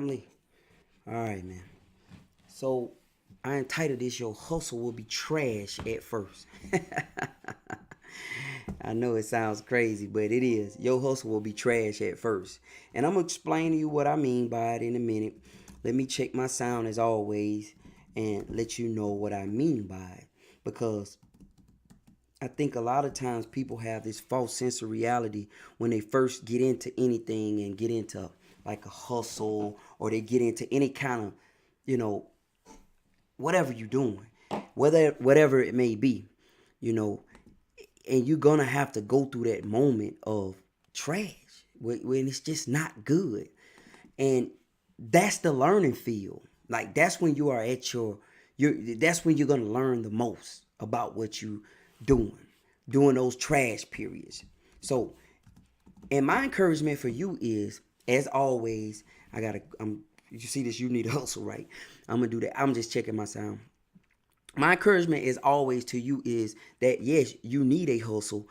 Family. All right, man. So I entitled this "Your Hustle Will Be Trash at First." I know it sounds crazy, but it is. Your hustle will be trash at first. And I'm going to explain to you what I mean by it in a minute. Let me check my sound as always and let you know what I mean by it. Because I think a lot of times people have this false sense of reality when they first get into anything and get into like a hustle, or they get into any kind of, you know, whatever you're doing, whatever it may be, you know, and you're gonna have to go through that moment of trash when it's just not good. And that's the learning field. Like that's when you are at your that's when you're gonna learn the most about what you doing during those trash periods. So, and my encouragement for you is, as always, you see this, you need a hustle, right? I'm gonna do that. I'm just checking my sound. My encouragement is always to you is that yes, you need a hustle.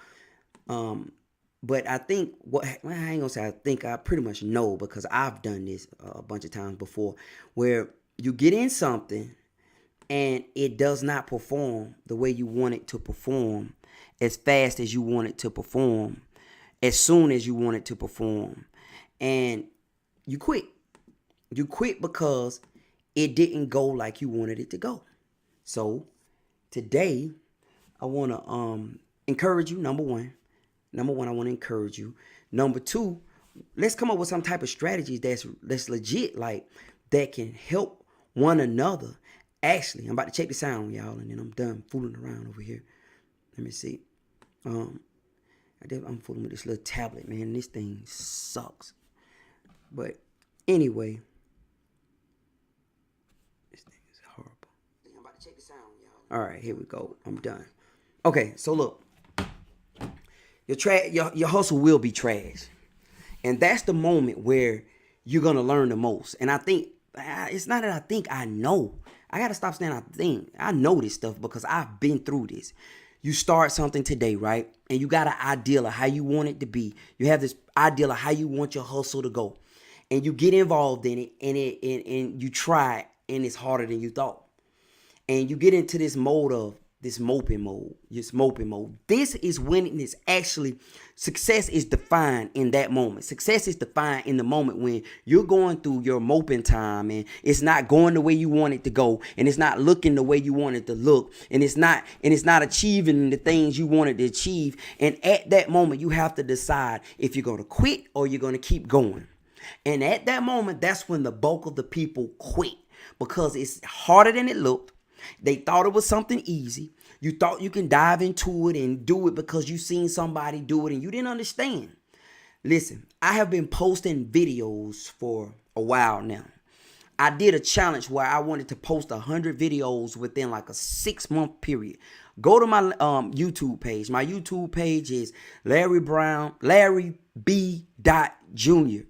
But I think well, I ain't gonna say I think, I pretty much know because I've done this a bunch of times before, where you get in something and it does not perform the way you want it to perform, as fast as you want it to perform, as soon as you want it to perform, and you quit. You quit because it didn't go like you wanted it to go. So today I want to encourage you. Number one, I want to encourage you. Number two, let's come up with some type of strategies that's legit, like that can help one another. Actually, I'm about to check the sound, y'all, and then I'm done fooling around over here. Let me see. I'm fooling with this little tablet, man. This thing sucks. But anyway, this thing is horrible. I'm about to check the sound, y'all. All right, here we go. I'm done. Okay, so look, your hustle will be trash, and that's the moment where you're gonna learn the most. And I think it's not that I think I know. I gotta stop saying I think. I know this stuff because I've been through this. You start something today, right? And you got an ideal of how you want it to be. You have this ideal of how you want your hustle to go. And you get involved in it, and you try it, and it's harder than you thought. And you get into this mode of this moping mode. This is when it is actually, success is defined in that moment. Success is defined in the moment when you're going through your moping time and it's not going the way you want it to go, and it's not looking the way you want it to look, and it's not achieving the things you wanted to achieve. And at that moment, you have to decide if you're going to quit or you're going to keep going. And at that moment, that's when the bulk of the people quit, because it's harder than it looked. They thought it was something easy. You thought you can dive into it and do it because you seen somebody do it and you didn't understand. Listen, I have been posting videos for a while now. I did a challenge where I wanted to post 100 videos within like a 6-month period. Go to my YouTube page. My YouTube page is Larry B. Jr.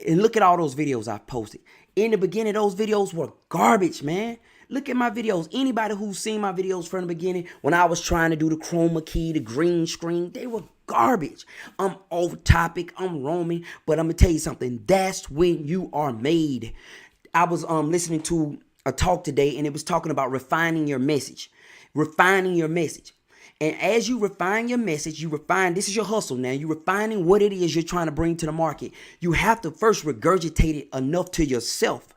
And look at all those videos I've posted. In the beginning, those videos were garbage, man. Look at my videos. Anybody who's seen my videos from the beginning, when I was trying to do the chroma key, the green screen, they were garbage. I'm off topic. I'm roaming. But I'm going to tell you something. That's when you are made. I was listening to a talk today, and it was talking about refining your message. Refining your message. And as you refine your message, this is your hustle now. You're refining what it is you're trying to bring to the market. You have to first regurgitate it enough to yourself.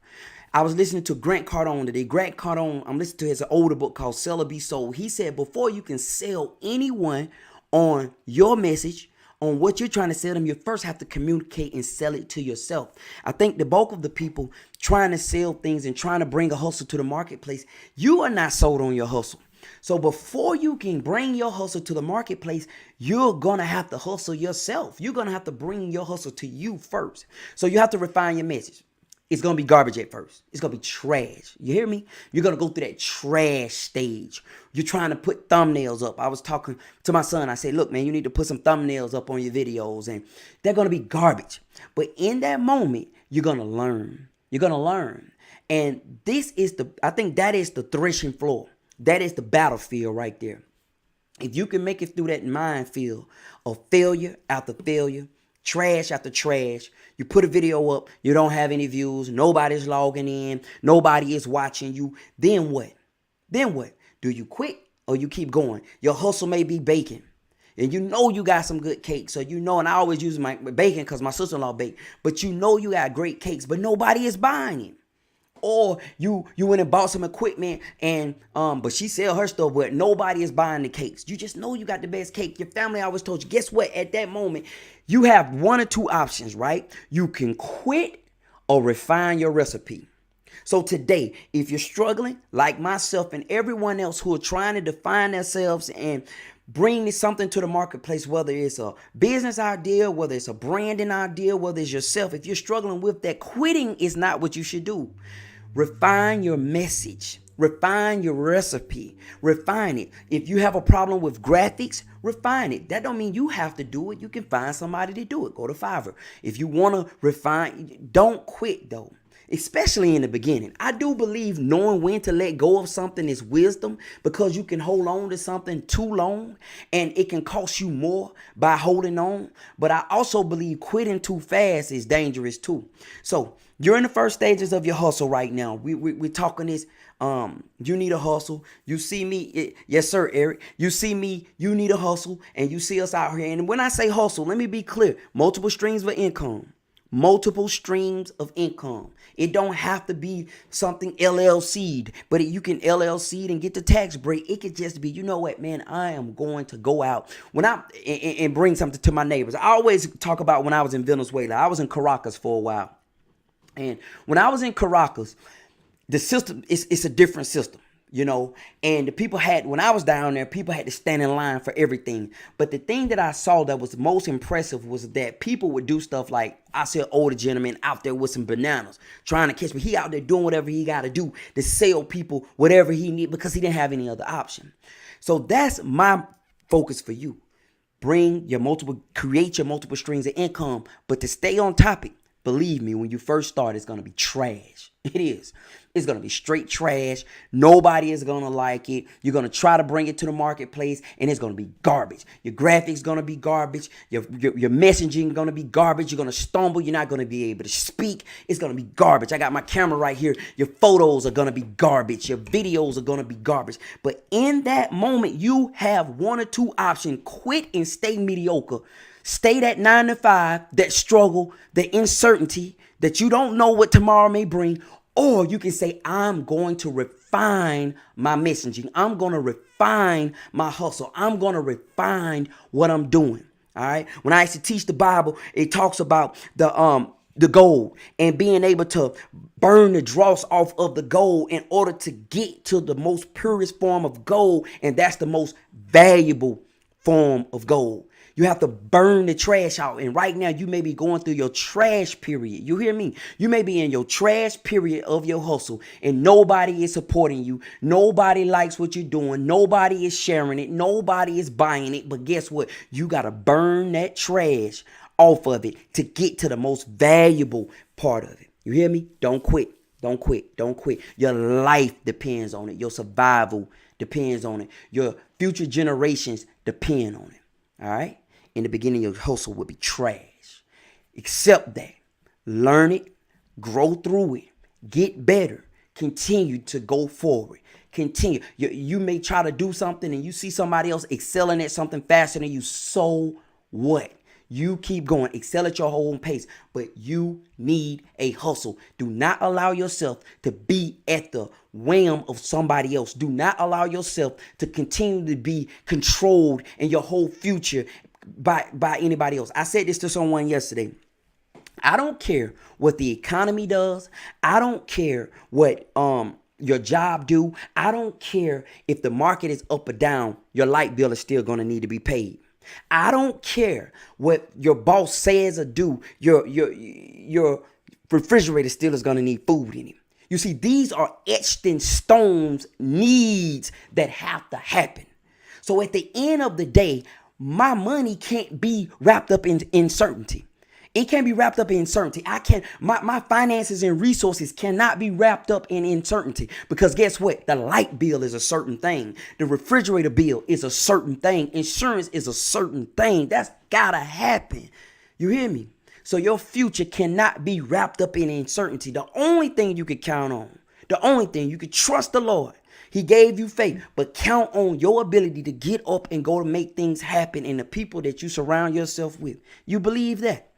I was listening to Grant Cardone today. Grant Cardone, I'm listening to his older book called Sell or Be Sold. He said before you can sell anyone on your message, on what you're trying to sell them, you first have to communicate and sell it to yourself. I think the bulk of the people trying to sell things and trying to bring a hustle to the marketplace, you are not sold on your hustle. So before you can bring your hustle to the marketplace, you're going to have to hustle yourself. You're going to have to bring your hustle to you first. So you have to refine your message. It's going to be garbage at first. It's going to be trash. You hear me? You're going to go through that trash stage. You're trying to put thumbnails up. I was talking to my son. I said, look, man, you need to put some thumbnails up on your videos, and they're going to be garbage. But in that moment, you're going to learn. You're going to learn. And I think that is the threshing floor. That is the battlefield right there. If you can make it through that minefield of failure after failure trash after trash. You put a video up, you don't have any views, nobody's logging in, nobody is watching you. Then what? Then what? Do you quit or you keep going? Your hustle may be baking. And you know you got some good cakes. So you know, and I always use my baking because my sister-in-law baked. But you know you got great cakes, but nobody is buying it. Or you went and bought some equipment and but she sell her stuff, but nobody is buying the cakes. You just know you got the best cake. Your family always told you, guess what? At that moment, you have one or two options, right? You can quit or refine your recipe. So today, if you're struggling like myself and everyone else who are trying to define themselves and bring something to the marketplace, whether it's a business idea, whether it's a branding idea, whether it's yourself, if you're struggling with that, quitting is not what you should do. Refine your message. Refine your recipe. Refine it. If you have a problem with graphics, refine it. That don't mean you have to do it. You can find somebody to do it. Go to Fiverr. If you want to refine, don't quit though. Especially in the beginning. I do believe knowing when to let go of something is wisdom, because you can hold on to something too long and it can cost you more by holding on. But I also believe quitting too fast is dangerous too. So you're in the first stages of your hustle right now. We're talking this. You need a hustle. You see me. Yes, sir, Eric. You see me. You need a hustle. And you see us out here. And when I say hustle, let me be clear. Multiple streams of income. Multiple streams of income. It don't have to be something LLC'd, but you can LLC'd and get the tax break. It could just be, you know what, man, I am going to go out and bring something to my neighbors. I always talk about when I was in Venezuela. I was in Caracas for a while. And when I was in Caracas, the system, it's a different system. And the people when I was down there, people had to stand in line for everything. But the thing that I saw that was most impressive was that people would do stuff like, I see an older gentleman out there with some bananas trying to catch me. He out there doing whatever he got to do to sell people whatever he need because he didn't have any other option. So that's my focus for you. Create your multiple streams of income, but to stay on topic, believe me, when you first start, it's going to be trash. It is. It's going to be straight trash. Nobody is going to like it. You're going to try to bring it to the marketplace and it's going to be garbage. Your graphics going to be garbage. Your messaging going to be garbage. You're going to stumble. You're not going to be able to speak. It's going to be garbage. I got my camera right here. Your photos are going to be garbage. Your videos are going to be garbage. But in that moment, you have one or two options. Quit and stay mediocre. Stay that 9 to 5, that struggle, the uncertainty that you don't know what tomorrow may bring. Or you can say, I'm going to refine my messaging. I'm going to refine my hustle. I'm going to refine what I'm doing. All right. When I used to teach the Bible, it talks about the gold and being able to burn the dross off of the gold in order to get to the most purest form of gold. And that's the most valuable form of gold. You have to burn the trash out. And right now you may be going through your trash period. You hear me? You may be in your trash period of your hustle and nobody is supporting you. Nobody likes what you're doing. Nobody is sharing it. Nobody is buying it. But guess what? You got to burn that trash off of it to get to the most valuable part of it. You hear me? Don't quit. Don't quit. Don't quit. Your life depends on it. Your survival depends on it. Your future generations depend on it. All right? In the beginning, your hustle will be trash. Accept that. Learn it. Grow through it. Get better. Continue to go forward. Continue. You may try to do something and you see somebody else excelling at something faster than you. So what? You keep going. Excel at your own pace. But you need a hustle. Do not allow yourself to be at the whim of somebody else. Do not allow yourself to continue to be controlled in your whole future by anybody else. I said this to someone yesterday. I don't care what the economy does. I don't care what your job do. I don't care if the market is up or down. Your light bill is still going to need to be paid. I don't care what your boss says or do. Your refrigerator still is going to need food in it. You see, these are etched in stones needs that have to happen. So at the end of the day, my money can't be wrapped up in uncertainty. It can't be wrapped up in uncertainty. My finances and resources cannot be wrapped up in uncertainty, because guess what? The light bill is a certain thing. The refrigerator bill is a certain thing. Insurance is a certain thing. That's gotta happen. You hear me? So your future cannot be wrapped up in uncertainty. The only thing you can count on, the only thing you can trust the Lord. He gave you faith, but count on your ability to get up and go to make things happen and the people that you surround yourself with. You believe that?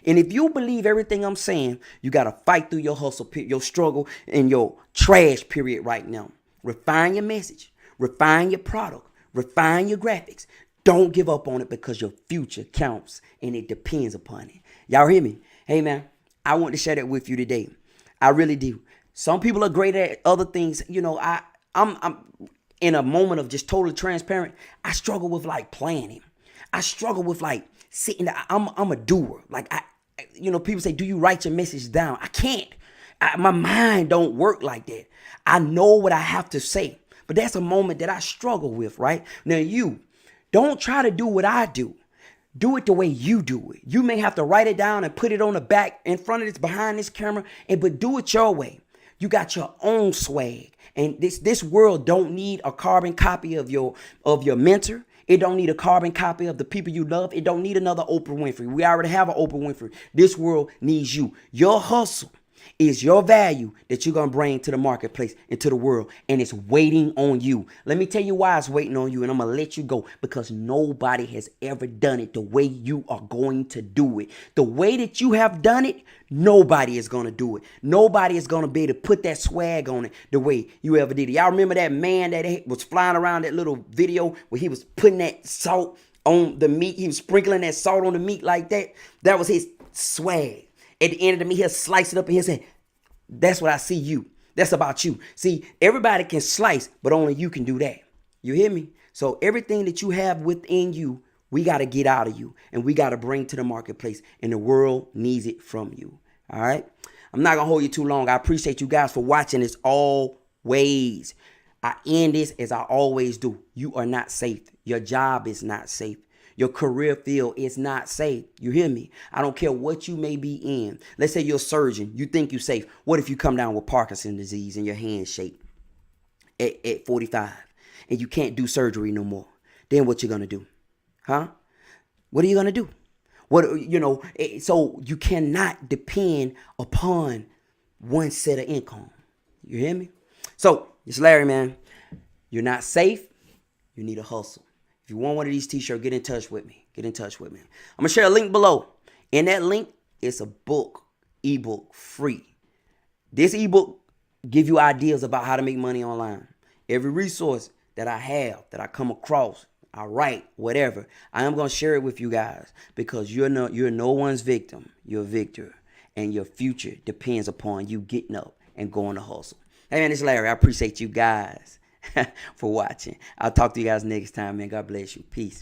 And if you believe everything I'm saying, you got to fight through your hustle, your struggle, and your trash period right now. Refine your message, refine your product, refine your graphics. Don't give up on it because your future counts and it depends upon it. Y'all hear me? Hey, man, I want to share that with you today. I really do. Some people are great at other things. You know, I'm in a moment of just totally transparent. I struggle with like planning. I struggle with like sitting there. I'm a doer. Like people say, do you write your message down? I can't. My mind don't work like that. I know what I have to say, but that's a moment that I struggle with, right? Now you don't try to do what I do. Do it the way you do it. You may have to write it down and put it on the back in front of this, behind this camera, but do it your way. You got your own swag. And this world don't need a carbon copy of your mentor. It don't need a carbon copy of the people you love. It don't need another Oprah Winfrey. We already have an Oprah Winfrey. This world needs you. Your hustle is your value that you're going to bring to the marketplace and to the world. And it's waiting on you. Let me tell you why it's waiting on you. And I'm going to let you go because nobody has ever done it the way you are going to do it. The way that you have done it, nobody is going to do it. Nobody is going to be able to put that swag on it the way you ever did it. Y'all remember that man that was flying around that little video where he was putting that salt on the meat? He was sprinkling that salt on the meat like that. That was his swag. At the end of the meat, he'll slice it up and he'll say, that's what I see you. That's about you. See, everybody can slice, but only you can do that. You hear me? So everything that you have within you, we got to get out of you and we got to bring to the marketplace, and the world needs it from you. All right. I'm not going to hold you too long. I appreciate you guys for watching as always. I end this as I always do. You are not safe. Your job is not safe. Your career field is not safe. You hear me? I don't care what you may be in. Let's say you're a surgeon. You think you're safe. What if you come down with Parkinson's disease and your hand shaped at 45 and you can't do surgery no more? Then what you going to do? Huh? What are you going to do? So you cannot depend upon one set of income. You hear me? So it's Larry, man. You're not safe. You need a hustle. If you want one of these t-shirts, get in touch with me. Get in touch with me. I'm going to share a link below. In that link, it's a book, ebook, free. This ebook give you ideas about how to make money online. Every resource that I have, that I come across, I write, whatever, I am going to share it with you guys because you're no one's victim. You're a victor. And your future depends upon you getting up and going to hustle. Hey, man, it's Larry. I appreciate you guys for watching. I'll talk to you guys next time, man. God bless you. Peace.